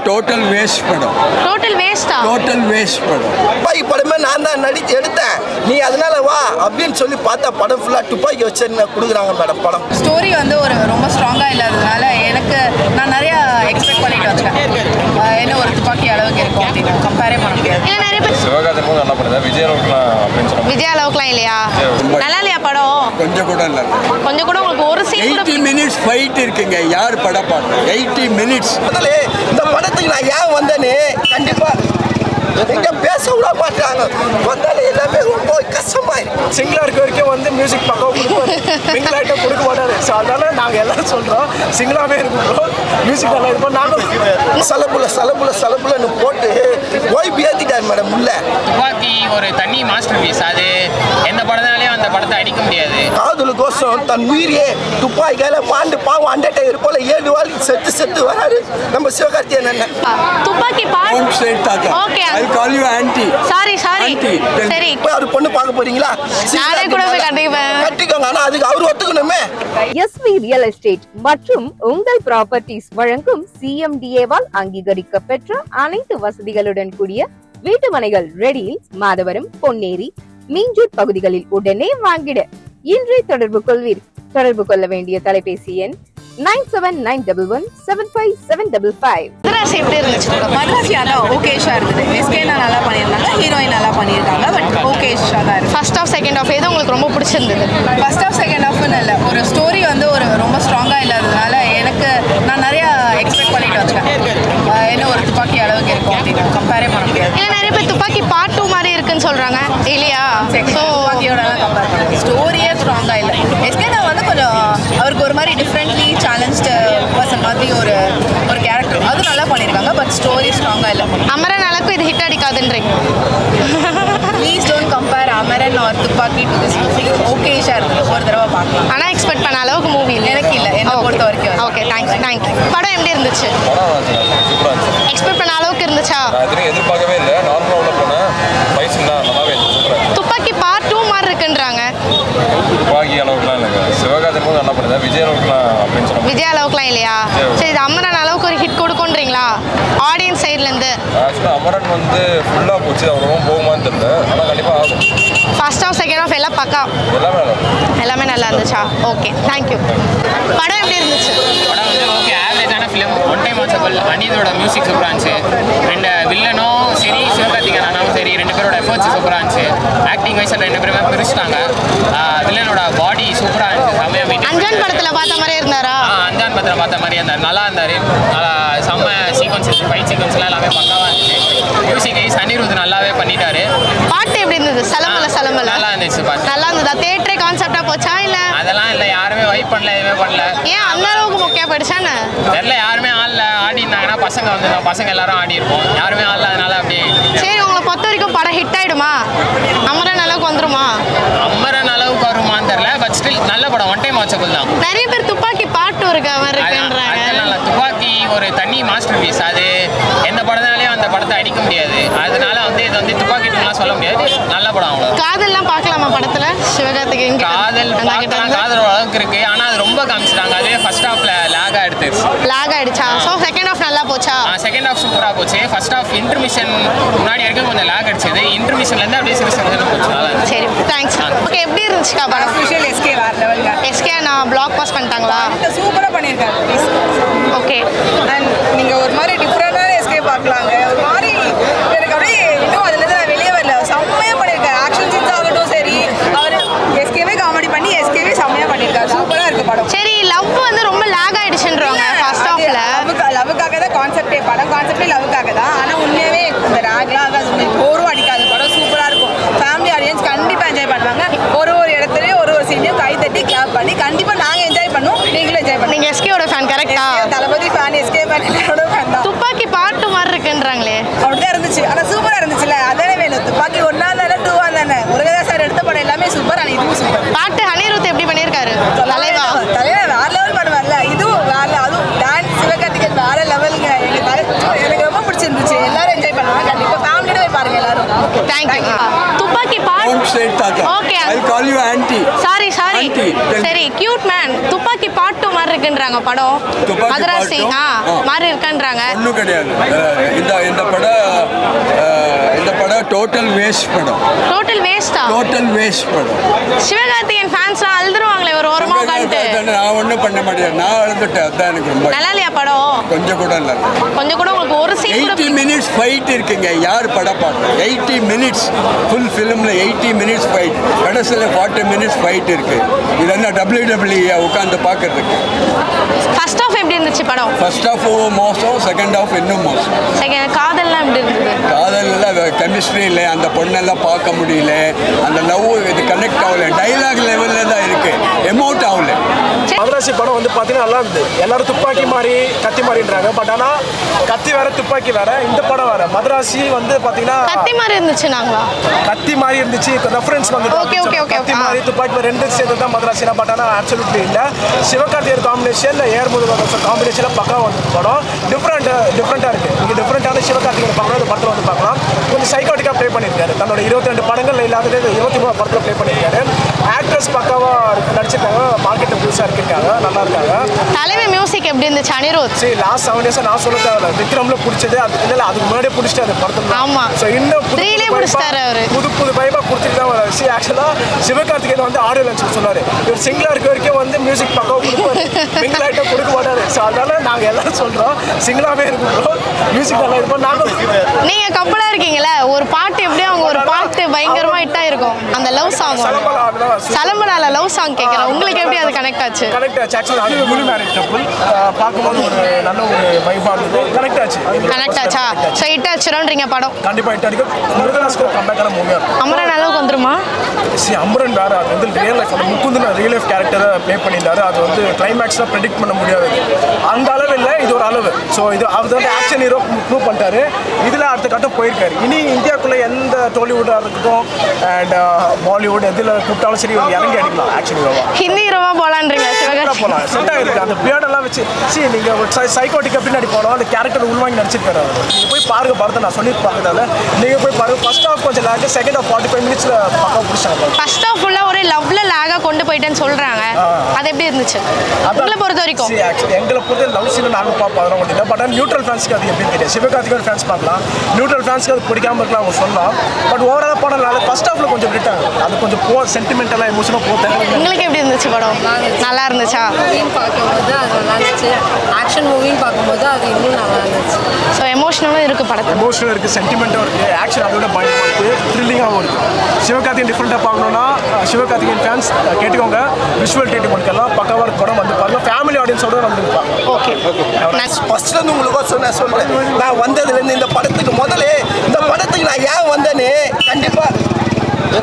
Total waste படம். Total வேஸ்டா? Total waste படம். துப்பாக்கி படமே நான் தான் நடித்து எடுத்தேன், நீ அதனால வா அப்படின்னு சொல்லி பார்த்தா படம் ஃபுல்லாக துப்பாக்கி வச்சு கொடுக்குறாங்க மேடம். படம் ஸ்டோரி வந்து ஒரு ரொம்ப ஸ்ட்ராங்காக இல்லாததுனால எனக்கு நான் நிறையா எக்ஸ்பெக்ட் பண்ணிட்டு வந்தேன். என்ன ஒரு துப்பாக்கி அளவுக்கு இருக்கும் அப்படின்னு கம்பேரே பண்ண முடியாது. இல்லை நிறைய பேர் சிவகார்த்திகேயன் நல்லா பண்ணுது, விஜய் அளவுக்குலாம் அப்படின்னு சொல்லுவாங்க. விஜய் அளவுக்குலாம் இல்லையா? நல்லா இல்லையா படம்? கொஞ்சம் கூட இல்லை. கொஞ்சம் கூட உங்களுக்கு ஒரு சீன் 80 மினிட்ஸ் ஃபைட் இருக்குங்க. யார் படம் பார்க்க 80 மினிட்ஸ்? முதல்ல இந்த படத்துக்கு நான் ஏன் வந்தேன்னு கண்டிப்பாக எங்கே பேச விட மாட்டாங்க. வந்தாலே எல்லாமே ரொம்ப கஷ்டமாயிருக்கு. சிங்கிளாக இருக்க வரைக்கும் வந்து மியூசிக் பக்கம் கொடுப்பாரு, சிங்கிளாகிட்ட கொடுக்க மாட்டாரு. ஸோ அதனால நாங்கள் எல்லாம் சொல்கிறோம் சிங்கிளாகவே இருக்கோம், மியூசிக் நல்லா இருப்போம். நாங்களும் சலப்புலன்னு போட்டு ஓய்வு ஏற்றிட்டார் மேடம். உள்ள துப்பாக்கி ஒரு தனி மாஸ்டர் பீஸ். அது எந்த படத்தாலையும் அந்த படத்தை அடிக்க முடியாது. காதலுக்கோசம் தன் உயிரியே துப்பாக்கியால பாண்டு பாவம் அண்டர்டேக்கர் போல 7 வாழி செத்து வராரு நம்ம சிவகார்த்திகேயன் அண்ணன். துப்பாக்கி பாட்டு. Don't say Tata. Okay. I'll call you auntie. Sorry Auntie. சரி, போய் அவர் பொண்ணு பார்க்க போறீங்களா? நானே கூட போய் கட்டிக்கோங்க. ஆனா அதுக்கு அவர் ஒத்துக்கணுமே. எஸ்வி ரியல் எஸ்டேட் மற்றும் உங்கள் ப்ராப்பர்ட்டிஸ் வழங்கும் சிஎம்டிஏவால் அங்கீகரிக்க பெற்ற அனைத்து வசதிகளுடன் கூடிய வீட்டு மனைகள் ரெடியில் மாதவரம், பொன்னேரி, மீஞ்சூர் பகுதிகளில் உடனே வாங்கிட இன்றே தொடர்பு கொள்வீர். தொடர்பு கொள்ள வேண்டிய தொலைபேசி எண் 9791175755. மதராசி எப்படி இருந்துச்சு? மதராசி அதான் ஓகேஷாக இருக்குது. எஸ்கேனா நல்லா பண்ணியிருந்தாங்க, ஹீரோயின் நல்லா பண்ணியிருக்காங்க. பட் ஓகேஷாக தான் இருக்குது. ஃபர்ஸ்ட் ஆஃப் செகண்ட் ஆஃப் எது உங்களுக்கு ரொம்ப பிடிச்சிருந்தது? ஃபர்ஸ்ட் ஆஃப் செகண்ட் ஆஃப்னு இல்லை, ஒரு ஸ்டோரி வந்து ஒரு ரொம்ப ஸ்ட்ராங்காக இல்லாததுனால எனக்கு நான் நிறையா எக்ஸ்பெக்ட் பண்ணிட்டு வந்தேன். என்ன ஒரு துப்பாக்கி அளவுக்கு இருக்கும் அப்படின்னு கம்பேரே பண்ண முடியாது. இல்லை நிறைய பேர் துப்பாக்கி பார்ட் 2 மாதிரி இருக்குன்னு சொல்றாங்க இல்லையா? ஸோ துப்பாக்கியோடலாம் கம்பேர் பண்ணுறது ஸ்டோரியே ஸ்ட்ராங்காக இல்லை. எஸ்கேனா வந்து கொஞ்சம் அவருக்கு ஒரு மாதிரி டிஃப்ரெண்ட்லி சேலஞ்ச்டு பர்சன் மாதிரி ஒரு கேரக்டர் அது நல்லா பண்ணியிருக்காங்க. பட் ஸ்டோரி ஸ்ட்ராங்காக இல்லை. அமரன் அளவுக்கு இது ஹிட் அடிக்காதுன்றீங்க? Please don't compare Amaran or Thuppakki to this movie. ஓகேஷாக இருக்குது, ஒரு தடவை பார்க்கலாம். ஆனால் எக்ஸ்பெக்ட் பண்ண அளவுக்கு மூவி இல்லை. எனக்கு இல்லை, என்னை பொறுத்த வரைக்கும். Okay, thank you. படம் எப்படி இருந்துச்சு? படம் சூப்பராக இருந்துச்சு. எக்ஸ்பெக்ட் பண்ண அளவுக்கு இருந்துச்சா? நான் எதுவும் எதிர்பார்க்கவே இல்லை, நார்மலாக உள்ள போனேன். வயசுல நல்லாவே இருந்துச்சு, சூப்பராக இருந்துச்சு. துப்பாக்கி பார்ட் 2 மாதிரி இருக்குன்றாங்க. துப்பாக்கி அளவுக்குலாம் இல்லைங்க, சிவகார்த்திகேயன் நல்லா பண்ணுது, விஜய் அளவுக்குலாம் அப்படின்னு சொல்லுவாங்க. விஜய் அளவுக்குலாம் இல்லையா? சரி, இது அமரன் அளவுக்கு ஒரு ஹிட் கொடுக்குன்றீங்களா ஆடியன்ஸ் சைட்லேருந்து? ஆக்சுவலாக அமரன் வந்து ஃபுல்லாக போச்சு, அவ்வளோவும் போகுமான்னு தெரியல. ஆனால் கண்டிப்பாக ஆகும். ஃபர்ஸ்ட் ஆஃப் செகண்ட் ஆஃப் எல்லாம் பக்கா எல்லாமே நல்லா இருக்கும். எல்லாமே நல்லா இருந்துச்சா? Okay, thank you. படம் எப்படி இருந்துச்சு? படம் வந்து ஓகே, ஆவரேஜான ஃபிலிம். One time watchable. அனிதோட மியூசிக் சூப்பராக இருந்துச்சு. ரெண்டு வில்லனும் சரி, சிவகார்த்திகேயன் அண்ணாவும் சரி, ரெண்டு பேரோட எஃபர்ட்ஸ் சூப்பராக இருந்துச்சு. ஆக்டிங் வைஸ் ரெண்டு பேருமே பிரிச்சுட்டாங்க. வில்லனோட பாடி சூப்பராக இருந்துச்சு, செம்மையாக மீட்டிங். அஞ்சான் படத்தில் பார்த்த மாதிரியே இருந்தாரா? அஞ்சான் பத்திரம் பார்த்த மாதிரியே இருந்தார், நல்லா இருந்தார். செம்ம சீக்வன்ஸஸ், ஃபைட் சீக்வன்ஸ்லாம் எல்லாமே பக்காவாக இருந்துச்சு. மியூசிக் வைஸ் அனிருத் நல்லாவே பண்ணிட்டாரு. பாட்டு எப்படி இருந்தது? சலமல நல்லா இருந்துச்சு. பாட்டு நல்லா இருந்ததா? தேட்டரே கான்செப்டா போச்சா இல்லை? அதெல்லாம் இல்லை, யாருமே வைப் பண்ணல, எதுவுமே பண்ணல. ஏன் அந்த அளவுக்கு முக்கிய போயிடுச்சானே தெரியல. யாருமே ஆடல. ஆடி இருந்தாங்கன்னா பசங்க வந்து பசங்க எல்லாரும் ஆடி இருப்போம். யாருமே ஆடல, அதனால அப்படி. சரி, உங்களை பொறுத்த வரைக்கும் படம் ஹிட் ஆயிடுமா? அமரன் அளவுக்கு வந்துருமா? அமரன் அளவுக்கு வருமான்னு தெரியல. பட் ஸ்டில் நல்ல படம், ஒன் டைம் வாட்சபிள் தான். நிறைய பேர் துப்பாக்கி பாட்டு இருக்க மாதிரி இருக்குன்றாங்க. அதனால துப்பாக்கி ஒரு தனி மாஸ்டர் பீஸ். அது எந்த படத்தாலையும் அந்த படத்தை அடிக்க முடியாது. அதனால வந்து இது வந்து துப்பாக்கி டூலாம் சொல்ல முடியாது, நல்ல படம். அவ்வளோ காதல்லாம் பார்க்கலாமா படத்துல? சிவகார்த்திகேயன் காதல் பார்க்கலாம், காதல் அளவுக்கு இருக்கு. ஆனால் அது ரொம்ப காமிச்சிட்டாங்க. அதுவே ஃபர்ஸ்ட் ஹாஃப்ல லேக் ஆயிடுச்சு. லாக் ஆயிடுச்சா? ஸோ செகண்ட் ஹாஃப் நல்லா போச்சா? செகண்ட் ஹாஃப் சூப்பராக போச்சு. ஃபர்ஸ்ட் ஹாஃப் இன்டர்மிஷன் முன்னாடி வரைக்கும் கொஞ்சம் லேக் அடிச்சது. இன்டர்மிஷன்லேருந்து அப்படியே சிறு போச்சு. நல்லா இருந்துச்சு. சரி, தேங்க்ஸ். ஓகே, எப்படி இருந்துச்சுக்கா படம்? ஸ்பெஷல் எஸ்கே வேற லெவலுங்க. எஸ்கே நான் பிளாக் பாஸ் பண்ணிட்டாங்களா? சூப்பராக பண்ணியிருக்காரு. ஓகே, அண்ட் நீங்கள் ஒரு மாதிரி டிஃப்ரெண்டான எஸ்கே பார்க்கலாங்க. ஒரு மாதிரி எனக்கு அப்படியே இன்னும் அதுலேருந்து நான் வெளியே வரல. செம்மையாக பண்ணியிருக்காரு. ஆக்ஷன் சீன்ஸ் ஆகட்டும் சரி, அவர் எஸ்கேவே காமெடி பண்ணி எஸ்கேவே செம்மையாக பண்ணியிருக்காரு. சூப்பராக இருக்குது படம். சரி, லவ் வந்து ரொம்ப லாக் ஆயிடுச்சுன்றாங்க ஃபர்ஸ்ட் ஹாஃப்ல. லவ்வுக்காக தான் கான்செப்டே, படம் கான்செப்டே லவ்வுக்காக தான். ஆனால் உண்மையாகவே இந்த ராக்லாம் ஆகாது, போரும் அடிக்காது. படம் சூப்பராக இருக்கும். ஃபேமிலி ஆடியன்ஸ் கண்டிப்பாக என்ஜாய் பண்ணுவாங்க. ஒரு இடத்துலையும் ஒரு சீனையும் கை தட்டி கிளாப் பண்ணி கண்டிப்பாக நாங்கள் என்ஜாய் பண்ணுவோம், நீங்களும் என்ஜாய் பண்ணுங்க. நீங்க எஸ்கேயோட ஃபேன் கரெக்டா? தளபதி ஃபேன், எஸ்கே ஃபேன், எல்லாரோட ஃபேன் தான். துப்பாக்கி பாட்டு மாதிரி இருக்குன்றாங்களே. அப்படிதான் இருந்துச்சு, ஆனால் சூப்பராக இருந்துச்சுல்ல. அதானே வேணும். துப்பாக்கி 1 தானே 2 தானே. முருகதாஸ் சார் எடுத்த படம் எல்லாமே சூப்பர். ஆனால் இதுவும் சூப்பர். பாட்டு அனிருத் எப்படி பண்ணியிருக்காரு? தலைவா தலைவா வேற லெவல் பண்ணுவார்ல. இதுவும் வேற, அதுவும் டான்ஸ் சிவகார்த்திகேயன் வேற லெவலுங்க. எனக்கு ரொம்ப பிடிச்சிருந்துச்சு. எல்லாரும் என்ஜாய் பண்ணுவாங்க. கண்டிப்பாக ஃபேமிலியோட போய் பாருங்க எல்லாரும். தேங்க்யூ. துப்பாக்கி பாட்டு wrong state, Tata. Okay. I'll call you auntie. Sorry Auntie, tell me. சரி கியூட் மேன் துப்பாக்கி பார்ட் 2 மாதிரி இருக்குன்றாங்க படம் துப்பாக்கி மதராசி part two? மாதிரி இருக்கான்றாங்க ஒன்றும் கிடையாது. இந்த படம் டோட்டல் வேஸ்ட் படம். டோட்டல் வேஸ்டா டோட்டல் வேஸ்ட் படம். சிவகார்த்திகேயன் ஃபேன்ஸ்லாம் அழுதுருவாங்களே ஒரு ஓரமா உட்காந்துட்டு நான் ஒன்றும் பண்ண மாட்டேன். நான் அழுதுட்டேன். அதான் எனக்கு ரொம்ப நல்லா இல்லையா படம் கொஞ்சம் கூட இல்லை. கொஞ்சம் கூட உங்களுக்கு ஒரு சீன் கூட 80 minutes ஃபைட் இருக்குங்க. யார் படம் பார்க்கும்? 80 minutes ஃபுல் ஃபிலிமில் 80 minutes ஃபைட். கடைசியில் 40 minutes ஃபைட் இருக்கு. இது என்ன WWE உட்காந்து பார்க்கறதுக்கு? ஃபர்ஸ்ட் ஆஃப் எப்படி இருந்துச்சு படம்? ஃபர்ஸ்ட் ஹாஃப் மோசம், செகண்ட் ஹாஃப் இன்னும் மோசம். செகண்ட் காதல்லாம் எப்படி இருந்தது? காதலில் கெமிஸ்ட்ரி இல்லை, அந்த பொண்ணெல்லாம் பார்க்க முடியல, அந்த லவ் இது கனெக்ட் ஆகல, டைலாக் லெவலில் தான் இருக்கு, எமோட் ஆகல. மதராசி படம் வந்து பார்த்தீங்கன்னா நல்லா இருந்தது. எல்லாரும் துப்பாக்கி மாதிரி கத்தி மாதிரின்றாங்க. பட் ஆனால் கத்தி வேற துப்பாக்கி வேற. இந்த படம் வேற. மதராசி வந்து பார்த்தீங்கன்னா கத்தி மாதிரி இருந்துச்சு நாங்களா கத்தி மாதிரி இருந்துச்சு. ரெஃபரன்ஸ் வந்து Okay, okay, okay. கத்தி மாதிரி துப்பாக்கி ரெண்டு சேர்ந்து தான் மதராசினா. பட் ஆனால் ஆப்சல்யூட்லி இல்லை. சிவகார்த்திகேயன் காம்பினேஷன், ஏர் முருகன் காம்பினேஷனில் பக்கம் வந்து படம் டிஃப்ரெண்ட்டாக இருக்குது. நீங்கள் டிஃப்ரெண்ட்டான சிவகார்த்திகேயன் பார்க்கலாம். இந்த படத்தில் வந்து பார்க்கலாம். கொஞ்சம் சைக்காட்டிக்காக ப்ளே பண்ணியிருக்காரு. தன்னோட 22 படங்கள் இல்லாதது 23 படத்தில் ப்ளே பண்ணியிருக்காரு. ஆக்ட்ரஸ் பக்காவாக நடிச்சிருக்காங்க. மார்க்கெட்டில் புதுசாக இருக்காங்க, நல்லா இருக்காங்க. தலைமை மியூசிக் எப்படி இருந்துச்சு அனிருத்? சரி, லாஸ்ட் 7 இயர்ஸாக நான் சொல்ல தேவையில்ல. விக்ரம்ல பிடிச்சது அது இல்லை, அதுக்கு முன்னாடியே பிடிச்சிட்டாரு படத்தில். ஆமா. ஸோ இன்னும் த்ரீலே பிடிச்சிட்டாரு அவரு. புது பைபாக கொடுத்துட்டு தான் வராரு. சரி, ஆக்சுவலாக சிவகார்த்திகேயன் வந்து ஆடியோ லான்ச் சொன்னார். இவர் சிங்கிளாக இருக்க வரைக்கும் வந்து மியூசிக் பக்கம் கொடுப்பாரு, மிங்கிள் ஐட்டம் கொடுக்க மாட்டாரு. ஸோ அதனால நாங்கள் எல்லாரும் சொல்கிறோம் சிங்கிளாகவே இருக்கிறோம். மியூசிக் நல்லா இருக்கும். நாங்கள் நீங்க கப்பலா இருக்கீங்களா? ஒரு பாட்டு எப்படியும் அவங்க ஒரு பாட்டு பயங்கரமா ஹிட் ஆயிருக்கும். அந்த லவ் சாங் சலம்பலால லவ் சாங் கேட்கறேன். உங்களுக்கு எப்படி அது கனெக்ட் ஆச்சு? கனெக்ட் ஆச்சு. ஆக்சுவலாக அது நியூ மேரேஜ் கப்புள் பார்க்கும்போது ஒரு நல்ல ஒரு வைபாக இருந்தது. கனெக்ட் ஆச்சு. கனெக்ட் ஆச்சா? ஸோ ஹிட் ஆச்சுன்றீங்க படம்? கண்டிப்பாக ஹிட் அடிக்கும். முருகதாஸ்க்கு கம்பேக்கான மூவியாக இருக்கும். அமரன் அளவுக்கு வந்துருமா? சரி, அமரன் வேறு. அது வந்து ரியல் லைஃப், அந்த முக்குந்தின ரியல் லைஃப் கேரக்டரை ப்ளே பண்ணியிருந்தாரு. அது வந்து கிளைமேக்ஸில் ப்ரெடிக்ட் பண்ண முடியாது. அந்த அளவு இல்லை, இது ஒரு அளவு. ஸோ இது அவர் வந்து ஆக்ஷன் ஹீரோ ப்ரூவ் பண்ணிட்டாரு. இதில் அடுத்த கட்டம் போயிருக்காரு. இனி இந்தியாவுக்குள்ளே எந்த டோலிவுட்டாக இருக்கட்டும் அண்ட் பாலிவுட் எதில் கூப்பிட்டாலும் சரி இறங்கி அடிக்கலாம் ஆக்ஷன் ஹீரோவா. ஹிந்தி ஹீரோவா போலான்றீங்க சிவகார்த்தி? போகலாம். செட் ஆகிருக்கு. அந்த பியர்டெல்லாம் வச்சு சரி நீங்கள் ஒரு சைக்கோட்டிக்காக பின்னாடி போனோம். அந்த கேரக்டர் உள்வாங்கி நடிச்சிருக்காரு அவர். நீங்கள் போய் பாருங்க படத்தை. நான் சொல்லியிருப்பாங்கதால நீங்கள் போய் பாருங்க. ஃபர்ஸ்ட் ஹாஃப் கொஞ்சம் லேக், செகண்ட் ஹாஃப் 45 மினிட்ஸில் பக்கம் பிடிச்சாங்க. ஃபர்ஸ்ட் ஹாஃப் ஃபுல்லாக ஒரே லவ்ல லேகாக கொண்டு போயிட்டேன்னு சொல்கிறாங்க. அது எப்படி இருந்துச்சு உங்களை பொறுத்த வரைக்கும்? சரி, ஆக்சுவலி எங்களை பொறுத்த லவ் சீனை நாங்கள் பார்ப்போம். அதெல்லாம் ஒன்றும் இல்லை. பட் நியூட்ரல் ஃபேன்ஸ்க்கு அது எப்படின்னு தெரியாது. சிவகார்த்திகேயன் ஃபேன்ஸ் பார்க்கலாம், நியூட்ரல் ஃபேன்ஸ்க்கு அது பிடிக்காமல் இருக்கலாம், அவங்க சொல்லலாம். பட் ஓவராலாக படம் ஃபர்ஸ்ட் ஹாஃபில் கொஞ்சம் விட்டாங்க. அது கொஞ்சம் சென்டிமெண்டலாக எமோஷனாக போட்டாங்க. உங்களுக்கு எப்படி இருந்துச்சு படம்? நல்லா இருந்துச்சா? மூவின்னு பார்க்கும்போது அது நல்லா இருந்துச்சு. ஆக்ஷன் மூவின்னு பார்க்கும்போது அது இன்னும் நல்லா இருந்துச்சு. ஸோ எமோஷனலும் இருக்குது படத்தில். எமோஷனல் இருக்குது, சென்டிமெண்ட்டும் இருக்குது, ஆக்ஷன் அதோட பயங்கரமாக இருக்குது, த்ரில்லிங்காகவும் இருக்குது. சிவகார்த்திகேயன் டிஃப்ரெண்ட்டாக பார்க்கணுன்னா சிவகார்த்திகேயன் ஃபேன்ஸ் கேட்டுக்கோங்க. விஷுவல் ட்ரீட்மெண்ட்க்கெல்லாம் பக்கவாக இருக்க படம் வந்து பாருங்க. ஃபேமிலி ஆடியன்ஸோட வந்து பார்க்கலாம். ஓகே. ஃபர்ஸ்ட்லேருந்து உங்களுக்கு நான் சொல்கிறேன். நான் வந்ததுலேருந்து இந்த படத்துக்கு முதல்ல இந்த படத்துக்கு நான் ஏன் வந்தேன்னு கண்டிப்பாக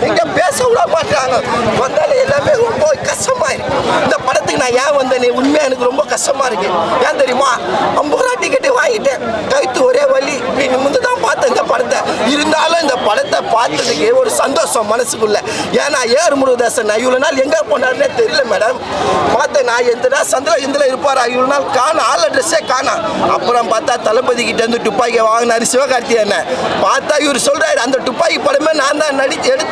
எங்கே பேச விட மாட்டாங்க. வந்தாலும் எல்லாமே ரொம்ப கஷ்டமாக இருக்கு. இந்த படத்துக்கு நான் ஏன் வந்தேன்னு உண்மையாக எனக்கு ரொம்ப கஷ்டமாக இருக்கு. ஏன் தெரியுமா? 50 ரூபா டிக்கெட்டு வாங்கிட்டேன். கைத்து ஒரே வலி. இப்படி நிமிந்து தான் பார்த்தேன் இந்த படத்தை. இருந்தாலும் இந்த படத்தை பார்த்ததுக்கு ஒரு சந்தோஷம் மனசுக்குள்ள. ஏன்னா ஏர் முருகதாசன் நான் இவ்வளோ நாள் எங்கே போனாருன்னே தெரியல மேடம். பார்த்தேன் நான் எந்தடா சந்தில் இருப்பாரா இவ்வளோ நாள் காணும். ஆள் அட்ரஸே காணும். அப்புறம் பார்த்தா தளபதி கிட்டேருந்து துப்பாக்கி வாங்கினாரு சிவகார்த்திகேயன். பார்த்தா இவர் சொல்கிறாரு அந்த துப்பாக்கி படமே நான் தான் எடுத்தேன்,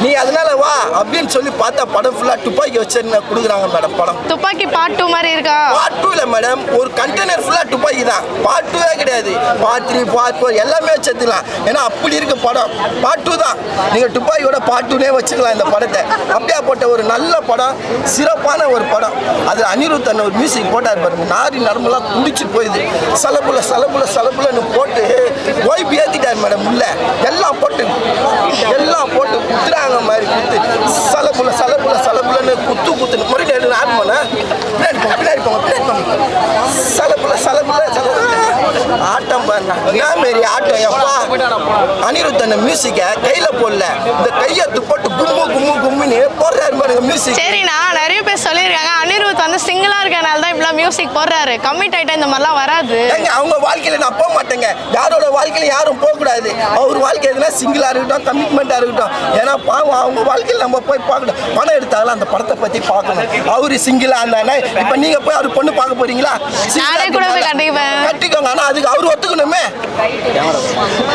நீ அதனால வா அப்படின்னு சொல்லி பார்த்தா படம் ஃபுல்லாக துப்பாக்கி வச்சு கொடுக்குறாங்க மேடம். படம் துப்பாக்கி பார்ட் 2 மாதிரி இருக்கா? பார்ட் 2 இல்லை மேடம், ஒரு கண்டெய்னர் ஃபுல்லாக துப்பாக்கி தான். பார்ட் 2 கிடையாது. பார்ட் 3 பார்ட் 4 எல்லாமே வச்சுக்கலாம். ஏன்னா அப்படி இருக்கு படம். பார்ட் 2 தான். நீங்கள் துப்பாக்கியோட பார்ட் 2னே வச்சுக்கலாம் இந்த படத்தை. அப்படியே போட்ட ஒரு நல்ல படம், சிறப்பான ஒரு படம். அது அனிருத் அண்ணன் ஒரு மியூசிக் போட்டார் பாருங்க. நாரி நரம்பெல்லாம் குடிச்சு போயிடுது. சலப்புலன்னு போட்டு ஓய்வு ஏற்றிட்டார் மேடம். உள்ள எல்லாம் போட்டு குத்துறாங்க மாதிரி குத்து சலப்புலன்னு குத்து மறுபடியும் ஆட் பண்ண பின்னாடி போங்க சலப்புல ஆட்டம் பாருங்க. மாரி ஆட்டம் எப்பா அனிருத் அண்ணன் மியூசிக்கை கையில போடல, இந்த கையை துப்பட்டு கும்முன்னு போடுறாரு பாருங்க மியூசிக். சரிண்ணா, நிறைய பேர் சொல்லியிருக்காங்க அனிருத் வந்து சிங்கிளா இருக்கனால தான் இப்படிலாம் மியூசிக் போடுறாரு. கமிட் ஆயிட்டா இந்த மாதிரிலாம் வராது. அவங்க வாழ்க்கையில நான் போக மாட்டேங்க. யாரோட வாழ்க்கையில யாரும் போகக்கூடாது. அவர் வாழ்க்கை எதுனா சிங்கிளா இருக்கட்டும், கமிட்மெண்டா இருக்கட்டும். ஏன்னா பாவம் அவங்க வாழ்க்கையில் நம்ம போய் பார்க்கணும். பணம் எடுத்தாலும் அந்த படத்தை பத்தி பார்க்கணும். அவரு சிங்கிளா இருந்தானே. இப்ப நீங்க போய் அவர் பொண்ணு பார்க்க போறீங்களா? நானே கூட போய் கட்டிக்கோங்க. ஆனா அதுக்கு அவர் ஒத்துக்கணுமே.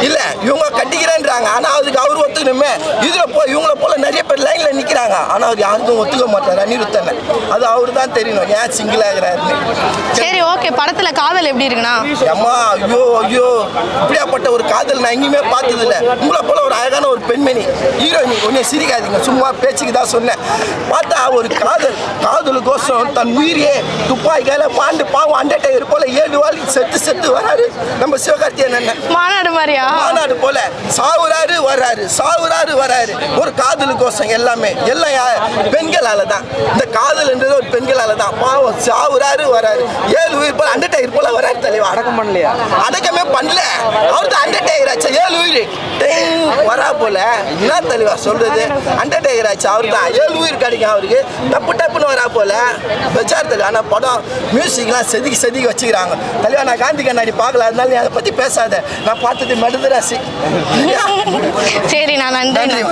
இல்ல இவங்க கட்டிக்கிறேன்றாங்க, ஆனா அதுக்கு அவர் ஒத்துக்கணும். இருக்கணுமே. இதில் போய் இவங்கள போல நிறைய பேர் லைனில் நிற்கிறாங்க. ஆனால் அவர் யாருக்கும் ஒத்துக்க மாட்டார் அனிருத்தனை. அது அவரு தான் தெரியணும் ஏன் சிங்கிள் ஆகிறாருன்னு. சரி ஓகே, படத்துல காதல் எப்படி இருக்குண்ணா? அம்மா ஐயோ ஐயோ, இப்படியாப்பட்ட ஒரு காதல் நான் எங்கேயுமே பார்த்ததில்ல. உங்களை போல ஒரு அழகான ஒரு பெண்மணி ஹீரோயின். கொஞ்சம் சிரிக்காதீங்க, சும்மா பேச்சுக்கு தான் சொன்னேன். பார்த்தா ஒரு காதலுக்கோசம் தன் உயிரியே துப்பாக்கியால பாண்டு பாவம் அண்டர்டேக்கர் போல 7 வாழி செத்து வராரு நம்ம சிவகார்த்திகேயன். மாநாடு மாதிரியா? மாநாடு போல சாவுறாரு வராரு. ஒரு காதலுக்கோசம் எல்லாமே எல்லாம் பெண்களால தான். இந்த காதல்ன்றது ஒரு பெண்களால தான். பாவம் சாவுறாரு வராரு. 7 உயிர் போல அண்டர்டேக்கர் போல வராரு தலைவா. அடக்கமே பண்ணல. அவர் தான் அண்டர்டேக்கர் ஆச்சு. 7 உயிர் வரா போல. என்ன தலைவா சொல்றது? அண்டர்டேக்கர் ஆச்சு. அவர் தான் 7 உயிர் கிடைக்கும் அவருக்கு. டப்புன்னு வரா போல வச்சார் தலைவா. ஆனால் படம் மியூசிக்லாம் செதுக்கி வச்சுக்கிறாங்க தலைவா. நான் காந்தி கண்ணாடி பார்க்கல, அதனால நீ அதை பற்றி பேசாத. நான் பார்த்தது மெடுதராசி. சரி, நான் நன்றி.